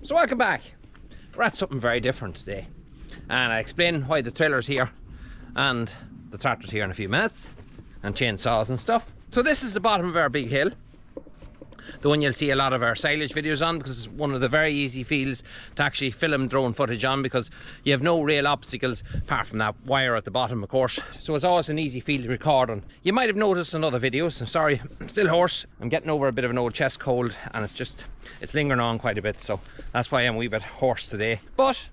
So welcome back. We're at something very different today, and I explain why the trailer's here and the tractor's here in a few minutes, and chainsaws and stuff. So this is the bottom of our big hill, the one you'll see a lot of our silage videos on, because it's one of the very easy fields to actually film drone footage on, because you have no real obstacles apart from that wire at the bottom, of course. So it's always an easy field to record on. You might have noticed in other videos, I'm sorry, I'm still hoarse. I'm getting over a bit of an old chest cold, and it's lingering on quite a bit, so that's why I'm a wee bit hoarse today. But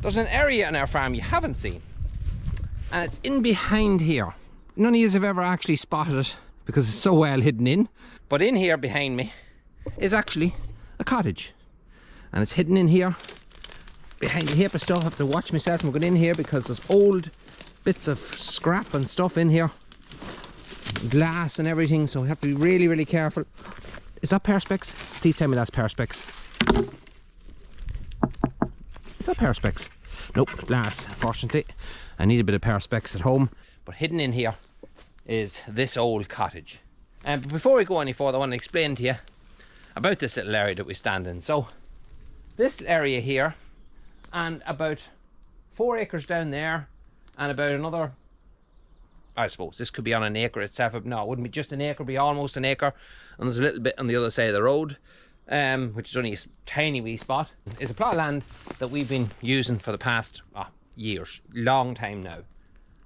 there's an area in our farm you haven't seen, and it's in behind here. None of you have ever actually spotted it because it's so well hidden in. But in here behind me is actually a cottage, and it's hidden in here behind the heap of stuff. I have to watch myself from going in here because there's old bits of scrap and stuff in here, glass and everything, so we have to be really, really careful. Is that perspex? Please tell me that's perspex. Is that perspex? Nope, glass, fortunately. I need a bit of perspex at home. But hidden in here is this old cottage. But before we go any further, I want to explain to you about this little area that we stand in. So this area here, and about 4 acres down there, and about another, I suppose this could be on an acre itself. No, it wouldn't be just an acre, it'd be almost an acre. And there's a little bit on the other side of the road, which is only a tiny wee spot. It's a plot of land that we've been using for the past years, long time now.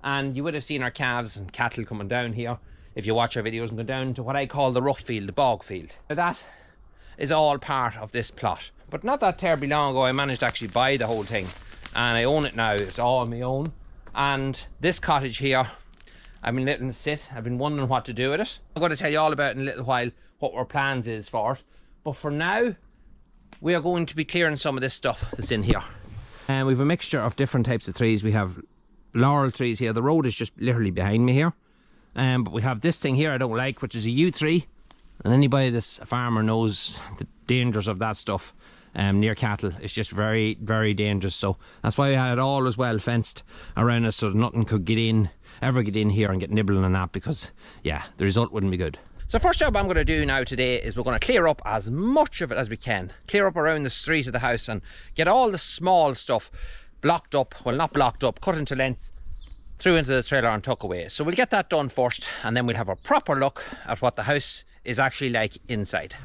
And you would have seen our calves and cattle coming down here if you watch our videos, and go down to what I call the rough field, the bog field. Now that is all part of this plot. But not that terribly long ago I managed to actually buy the whole thing, and I own it now. It's all my own. And this cottage here, I've been letting it sit. I've been wondering what to do with it. I'm going to tell you all about it in a little while, what our plans is for it. But for now, we are going to be clearing some of this stuff that's in here. And we have a mixture of different types of trees. We have laurel trees here. The road is just literally behind me here. But we have this thing here I don't like, which is a yew tree. And anybody that's a farmer knows the dangers of that stuff near cattle. It's just very, very dangerous. So that's why we had it always well fenced around us, so that nothing could ever get in here and get nibbling on that, because yeah, the result wouldn't be good. So first job I'm going to do now today is we're going to clear up as much of it as we can. Clear up around the street of the house and get all the small stuff blocked up, well not blocked up, cut into lengths, through into the trailer and tuck away. So we'll get that done first, and then we'll have a proper look at what the house is actually like inside.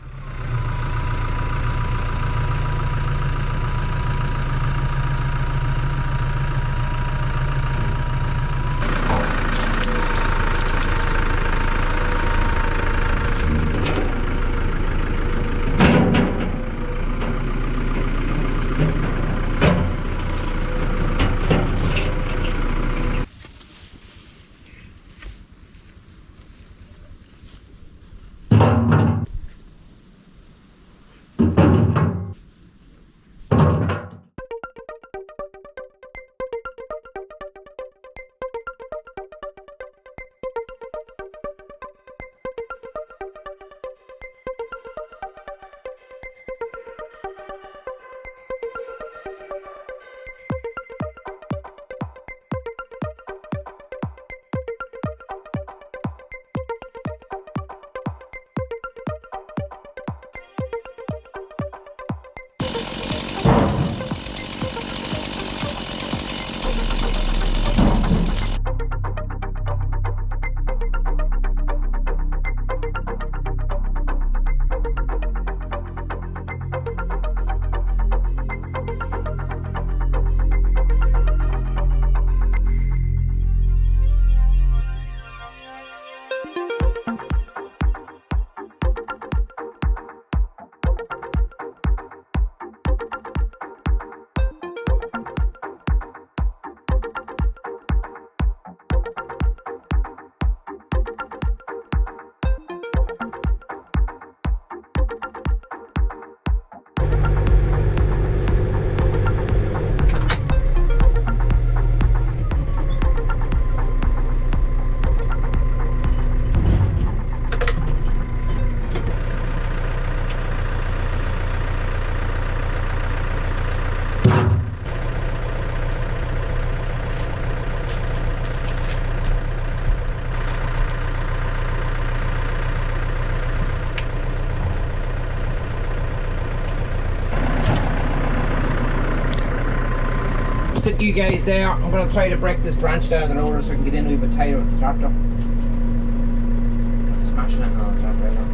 sit you guys there. I'm going to try to break this branch down the loader so I can get in a wee bit tighter with the tractor. I'm smashing it on the tractor right now.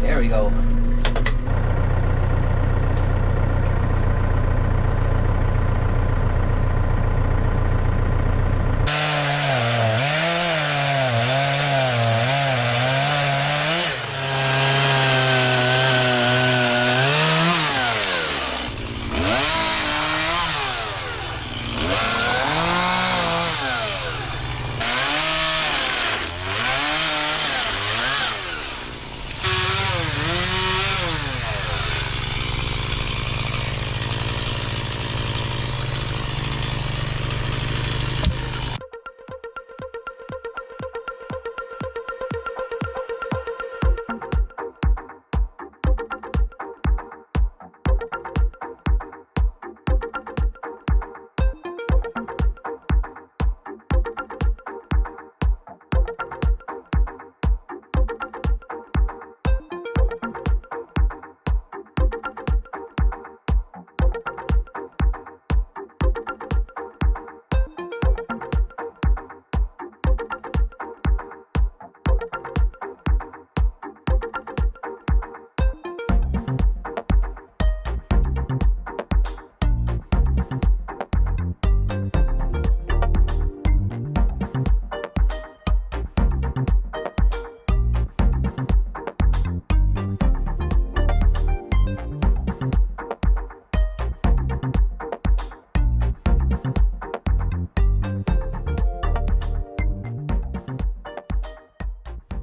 There we go.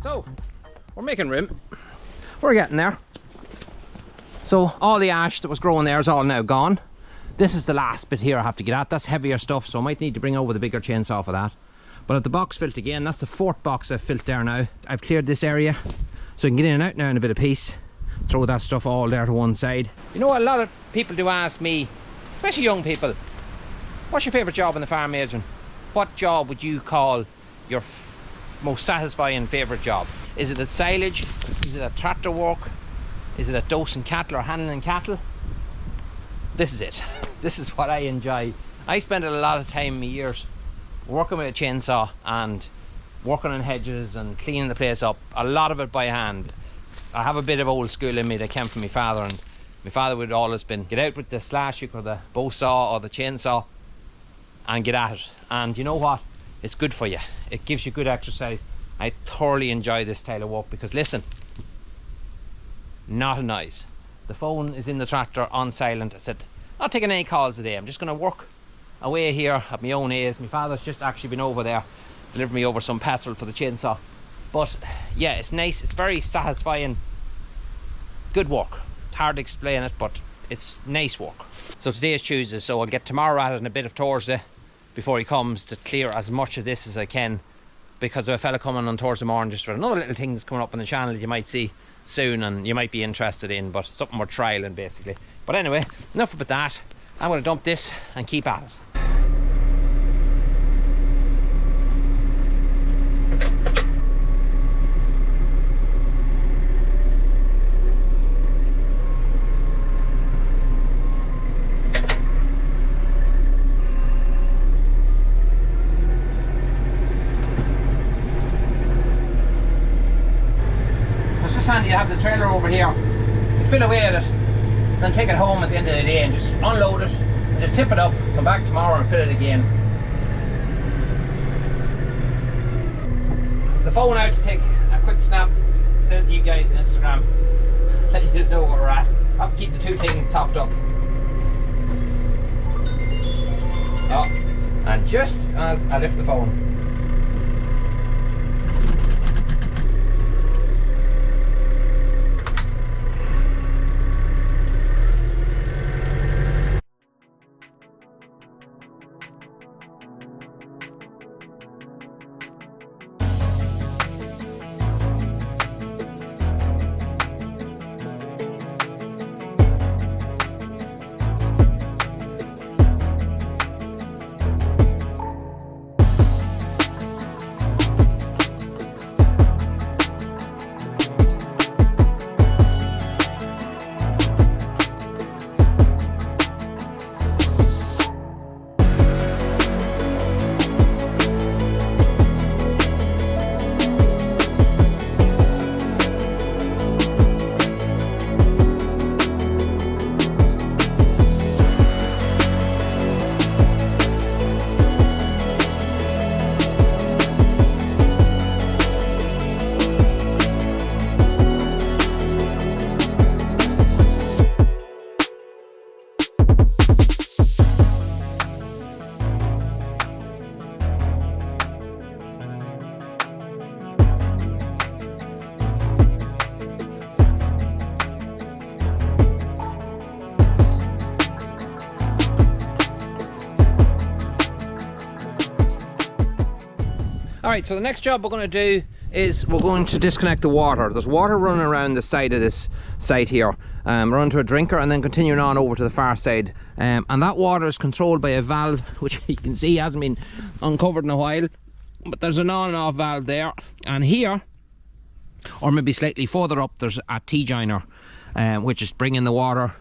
So, we're making room. We're getting there. So, all the ash that was growing there is all now gone. This is the last bit here I have to get at. That's heavier stuff, so I might need to bring over the bigger chainsaw for that. But at the box filled again, that's the fourth box I've filled there now. I've cleared this area, so I can get in and out now in a bit of peace. Throw that stuff all there to one side. You know, a lot of people do ask me, especially young people, what's your favourite job in the farm, Adrian? What job would you call your most satisfying favourite job? Is it at silage? Is it at tractor work? Is it at dosing cattle or handling cattle? This is it. This is what I enjoy. I spend a lot of time in my years working with a chainsaw and working on hedges and cleaning the place up, a lot of it by hand. I have a bit of old school in me that came from my father, and my father would always been get out with the slash hook or the bow saw or the chainsaw and get at it. And you know what? It's good for you. It gives you good exercise. I thoroughly enjoy this style of work because listen, not a noise. The phone is in the tractor on silent. I said, not taking any calls today. I'm just going to work away here at my own ease. My father's just actually been over there, delivered me over some petrol for the chainsaw. But yeah, it's nice. It's very satisfying. Good work. It's hard to explain it, but it's nice work. So today is Tuesday, so I'll get tomorrow at it and a bit of Thursday before he comes to clear as much of this as I can, because of a fella coming on Thursday morning just for another little thing that's coming up on the channel that you might see soon and you might be interested in, but something we're trialing basically. But anyway, enough about that. I'm going to dump this and keep at it. You have the trailer over here, you fill away at it, then take it home at the end of the day and just unload it and just tip it up, come back tomorrow and fill it again. The phone out to take a quick snap, send it to you guys on Instagram, let you know where we're at. I have to keep the two things topped up. Oh, and just as I lift the phone, Alright, so the next job we're going to do is we're going to disconnect the water. There's water running around the side of this site here. Run to a drinker and then continuing on over to the far side. And that water is controlled by a valve, which you can see hasn't been uncovered in a while. But there's an on and off valve there. And here, or maybe slightly further up, there's a T-joiner, which is bringing the water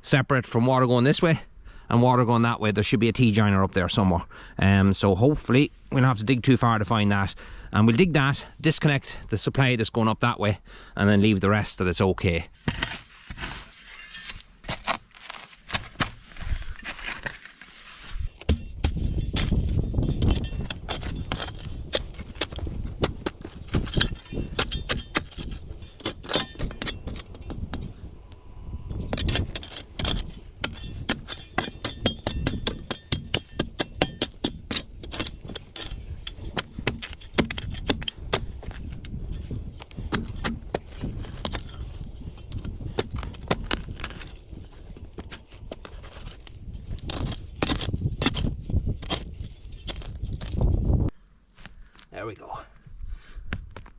separate from water going this way and water going that way. There should be a T-joiner up there somewhere. So hopefully we don't have to dig too far to find that. And we'll dig that, disconnect the supply that's going up that way, and then leave the rest that it's okay. There we go.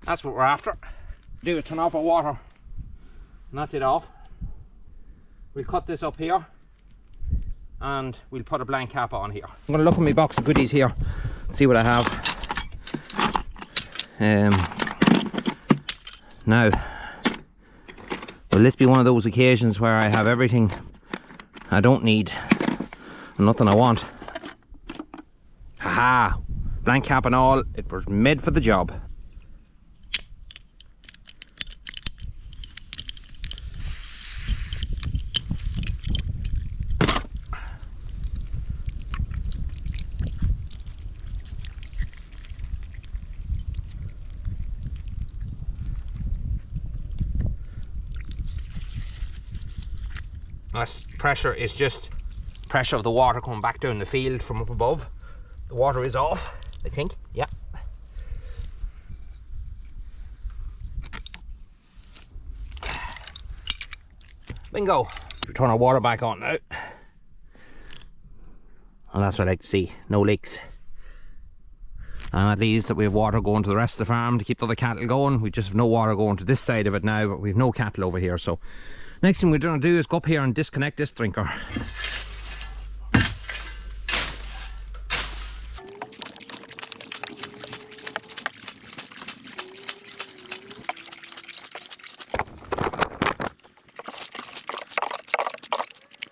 That's what we're after. Do is turn off our water, and that's it off. We'll cut this up here, and we'll put a blank cap on here. I'm going to look at my box of goodies here, see what I have. Now, will this be one of those occasions where I have everything I don't need and nothing I want? Haha! Blank cap and all, it was made for the job. This pressure is just pressure of the water coming back down the field from up above. The water is off, I think. Yeah. Bingo. We turn our water back on now. And that's what I like to see. No leaks. And that leaves that we have water going to the rest of the farm to keep the other cattle going. We just have no water going to this side of it now, but we have no cattle over here. So next thing we're going to do is go up here and disconnect this drinker.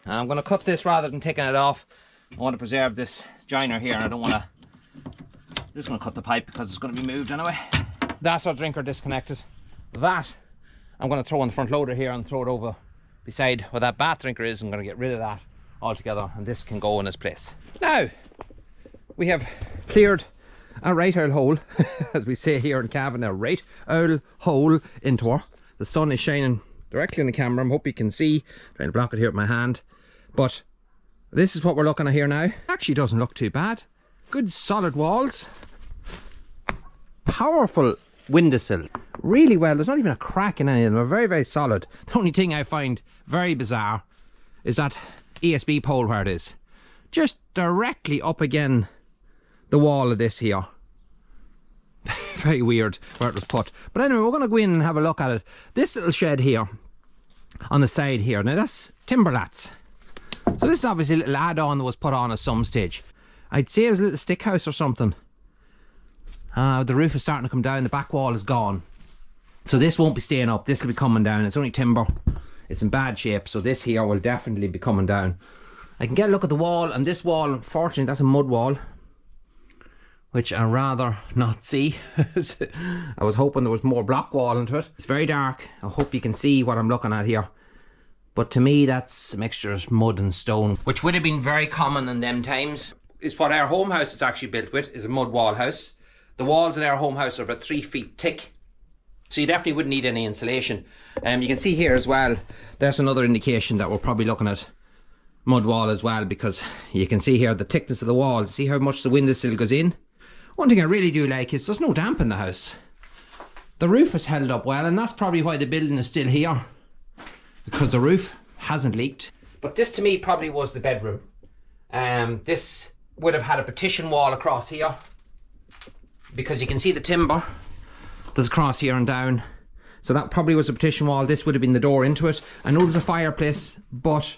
And I'm going to cut this rather than taking it off. I want to preserve this joiner here, and I don't want to. I'm just going to cut the pipe because it's going to be moved anyway. That's our drinker disconnected. That I'm going to throw on the front loader here and throw it over beside where that bath drinker is. I'm going to get rid of that altogether, and this can go in its place. Now we have cleared a right owl hole, as we say here in Cavan, a right owl hole into her. The sun is shining directly on the camera. I hope you can see. I'm trying to block it here with my hand. But this is what we're looking at here now. Actually doesn't look too bad. Good solid walls. Powerful windowsills. Really well. There's not even a crack in any of them. They're very, very solid. The only thing I find very bizarre is that ESB pole where it is. Just directly up again the wall of this here. Very weird where it was put. But anyway, we're going to go in and have a look at it. This little shed here on the side here. Now that's timber lats. So this is obviously a little add-on that was put on at some stage. I'd say it was a little stick house or something. The roof is starting to come down. The back wall is gone. So this won't be staying up. This will be coming down. It's only timber. It's in bad shape. So this here will definitely be coming down. I can get a look at the wall. And this wall, unfortunately, that's a mud wall, which I'd rather not see. I was hoping there was more block wall into it. It's very dark. I hope you can see what I'm looking at here. But to me, that's a mixture of mud and stone, which would have been very common in them times. Is what our home house is actually built with, is a mud wall house. The walls in our home house are about 3 feet thick, so you definitely wouldn't need any insulation. You can see here as well, there's another indication that we're probably looking at mud wall as well, because you can see here the thickness of the wall. See how much the windowsill goes in? One thing I really do like is there's no damp in the house. The roof is held up well, and that's probably why the building is still here, because the roof hasn't leaked. But this to me probably was the bedroom. This would have had a partition wall across here. because you can see the timber. There's a cross here and down. So that probably was a partition wall. This would have been the door into it. I know there's a fireplace, but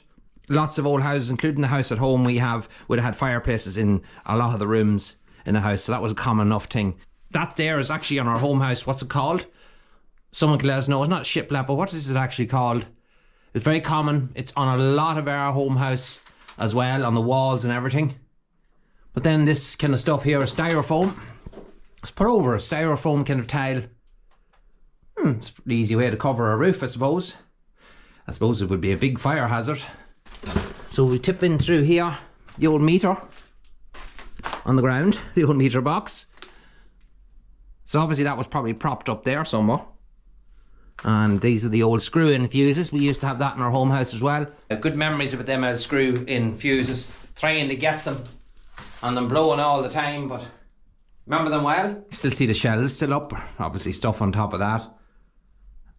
lots of old houses, including the house at home would have had fireplaces in a lot of the rooms in the house. So that was a common enough thing. That there is actually on our home house. What's it called? Someone can let us know. It's not shiplap, but what is it actually called? It's very common. It's on a lot of our home house as well, on the walls and everything. But then this kind of stuff here is styrofoam. It's put over a styrofoam kind of tile. It's an easy way to cover a roof, I suppose. I suppose it would be a big fire hazard. So we tip in through here, the old meter on the ground, the old meter box. So obviously that was probably propped up there somewhere. And these are the old screw-in fuses. We used to have that in our home house as well. Good memories of them old screw-in fuses. Trying to get them and them blowing all the time, but remember them well. Still see the shelves still up. Obviously stuff on top of that.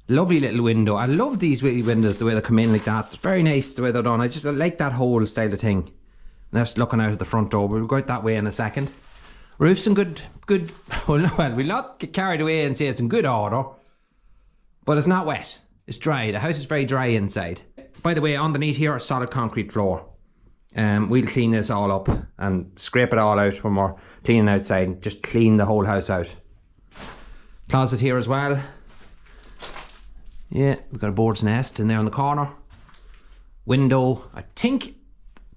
Lovely little window. I love these windows, the way they come in like that. It's very nice the way they're done. I like that whole style of thing. And that's looking out of the front door. We'll go out that way in a second. Roof's in good, well, we'll not get carried away and say it's in good order. But it's not wet. It's dry. The house is very dry inside. By the way, underneath here, a solid concrete floor. We'll clean this all up and scrape it all out when we're cleaning outside. Just clean the whole house out. Closet here as well. Yeah, we've got a board's nest in there in the corner. Window. I think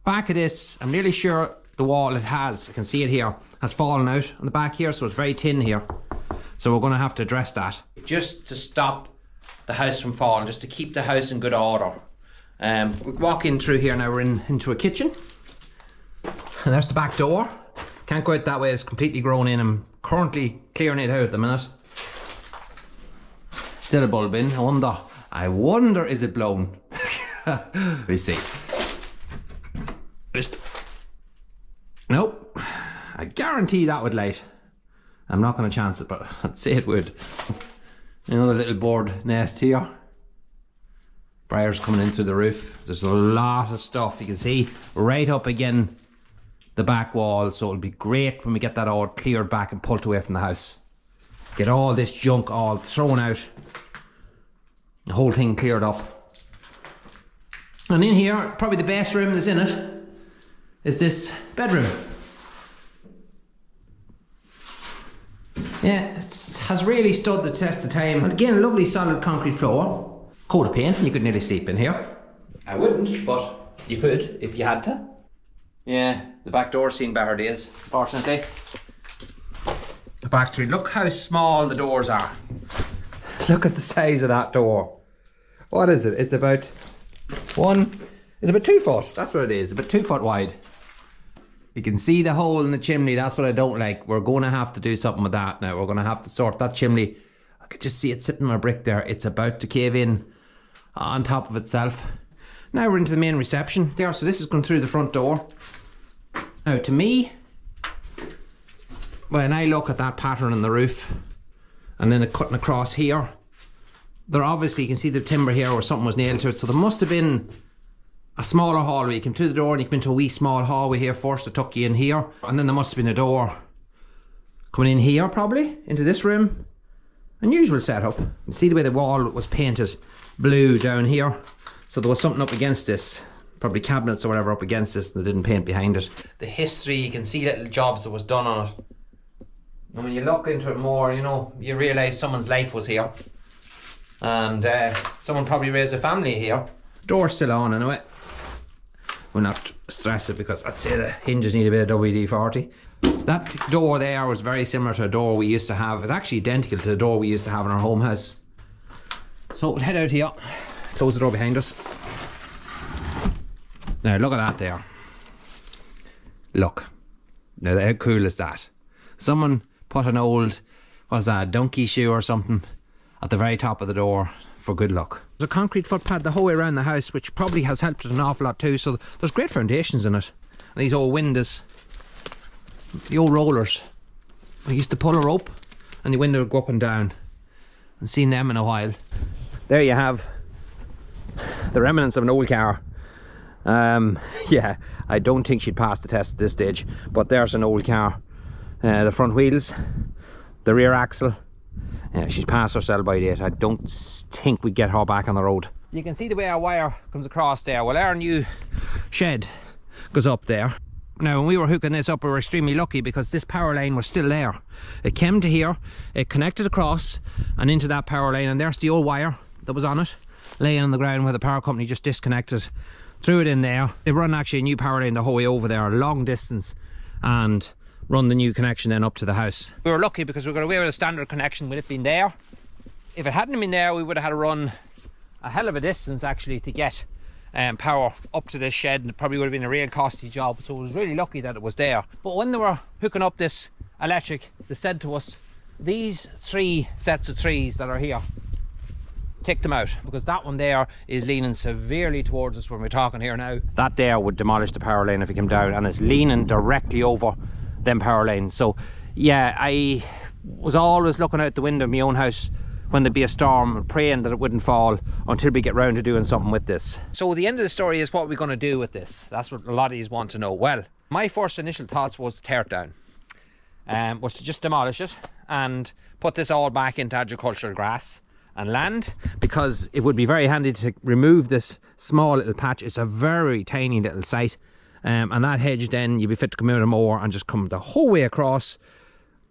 back of this, I'm nearly sure the wall it has, I can see it here, has fallen out on the back here, so it's very thin here. So we're going to have to address that. Just to stop the house from falling, just to keep the house in good order. We walk in through here now, we're into a kitchen. And there's the back door. Can't go out that way, it's completely grown in. I'm currently clearing it out at the minute. Still a bulb in. I wonder is it blown? We see. Just nope. I guarantee that would light. I'm not going to chance it, but I'd say it would. Another little board nest here. Briars coming in through the roof. There's a lot of stuff you can see right up again the back wall, so it'll be great when we get that all cleared back and pulled away from the house. Get all this junk all thrown out. The whole thing cleared up. And in here, probably the best room that's in it is this bedroom. Yeah, it has really stood the test of time. And again, a lovely solid concrete floor. Coat of paint, and you could nearly sleep in here. I wouldn't, but you could if you had to. Yeah, the back door's seen better days, fortunately. The back street, look how small the doors are. Look at the size of that door. What is it? It's about 2 foot. That's what it is, about 2 foot wide. You can see the hole in the chimney. That's what I don't like. We're going to have to do something with that now. We're going to have to sort that chimney. I could just see it sitting on a brick there. It's about to cave in on top of itself. Now we're into the main reception there. So this is going through the front door. Now to me, when I look at that pattern on the roof and then it cutting across here, there obviously, you can see the timber here where something was nailed to it. So there must have been a smaller hallway. You came through the door and you come into a wee small hallway here first to tuck you in here. And then there must have been a door coming in here probably, into this room. Unusual setup. You see the way the wall was painted blue down here. So there was something up against this. Probably cabinets or whatever up against this, and they didn't paint behind it. The history, you can see little jobs that was done on it. And when you look into it more, you know, you realise someone's life was here. And someone probably raised a family here. Door's still on anyway. We'll not stress it because I'd say the hinges need a bit of WD-40. That door there was very similar to a door we used to have. It's actually identical to the door we used to have in our home house. So we'll head out here, close the door behind us. Now look at that there. Look. Now how cool is that? Someone put an old, what's that, donkey shoe or something at the very top of the door for good luck. There's a concrete footpad the whole way around the house, which probably has helped it an awful lot too. So there's great foundations in it. And these old windows, the old rollers. I used to pull a rope and the window would go up and down. And seen them in a while. There you have the remnants of an old car. Yeah, I don't think she'd pass the test at this stage, but there's an old car. The front wheels, the rear axle. Yeah, she's past her sell-by date. I don't think we get her back on the road. You can see the way our wire comes across there. Well, our new shed goes up there. Now, when we were hooking this up, we were extremely lucky because this power line was still there. It came to here, it connected across and into that power line, and there's the old wire that was on it, laying on the ground where the power company just disconnected. Threw it in there. They run actually a new power line the whole way over there, a long distance, and run the new connection then up to the house. We were lucky because we got away with a standard connection with it being there. If it hadn't been there, we would have had to run a hell of a distance actually to get power up to this shed, and it probably would have been a real costly job. So it was really lucky that it was there. But when they were hooking up this electric, they said to us, these 3 sets of trees that are here, take them out, because that one there is leaning severely towards us when we're talking here now. That there would demolish the power line if it came down, and it's leaning directly over them power lines. So yeah, I was always looking out the window of my own house when there'd be a storm and praying that it wouldn't fall until we get round to doing something with this. So the end of the story is, what we're going to do with this. That's what a lot of you want to know. Well, my first initial thoughts was to tear it down, was to just demolish it and put this all back into agricultural grass and land, because it would be very handy to remove this small little patch. It's a very tiny little site, and that hedge then you'd be fit to come out of more and just come the whole way across,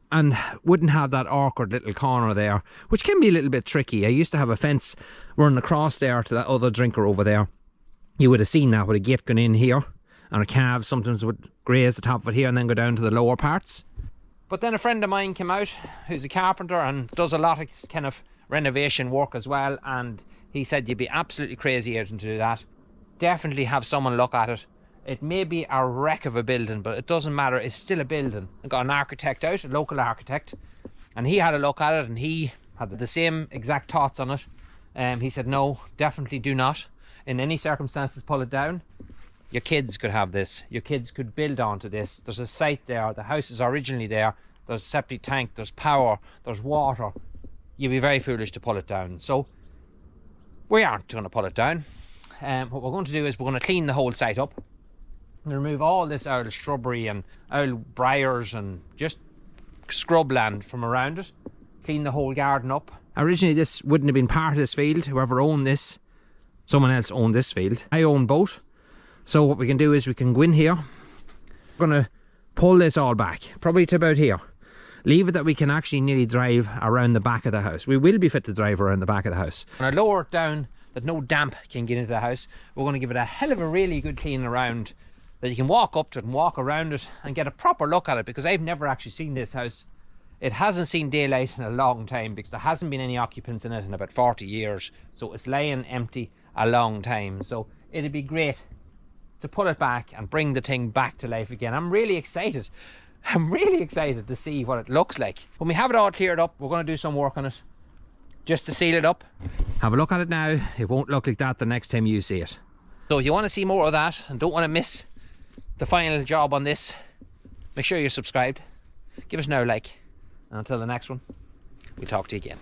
and wouldn't have that awkward little corner there, which can be a little bit tricky. I used to have a fence running across there to that other drinker over there. You would have seen that with a gate going in here, and a calf sometimes would graze the top of it here and then go down to the lower parts. But then a friend of mine came out who's a carpenter and does a lot of kind of renovation work as well, and he said you'd be absolutely crazy out to do that. Definitely have someone look at it. It may be a wreck of a building, but it doesn't matter, it's still a building. I got an architect out, a local architect, and he had a look at it, and he had the same exact thoughts on it. He said, no, definitely do not, in any circumstances, pull it down. Your kids could have this, your kids could build onto this. There's a site there, the house is originally there, there's a septic tank, there's power, there's water. You'd be very foolish to pull it down. So we aren't going to pull it down. What we're going to do is we're going to clean the whole site up and remove all this old shrubbery and old briars and just scrubland from around it. Clean the whole garden up. Originally this wouldn't have been part of this field. Whoever owned this, someone else owned this field. I own both. So what we can do is we can go in here. We're going to pull this all back, probably to about here. Leave it that we can actually nearly drive around the back of the house. We will be fit to drive around the back of the house. And I lower it down that no damp can get into the house. We're going to give it a hell of a really good clean around, that you can walk up to it and walk around it and get a proper look at it, because I've never actually seen this house. It hasn't seen daylight in a long time because there hasn't been any occupants in it in about 40 years. So it's laying empty a long time. So it'd be great to pull it back and bring the thing back to life again. I'm really excited. I'm really excited to see what it looks like. When we have it all cleared up, we're going to do some work on it just to seal it up. Have a look at it now. It won't look like that the next time you see it. So if you want to see more of that and don't want to miss the final job on this, make sure you're subscribed. Give us now a like. And until the next one, we'll talk to you again.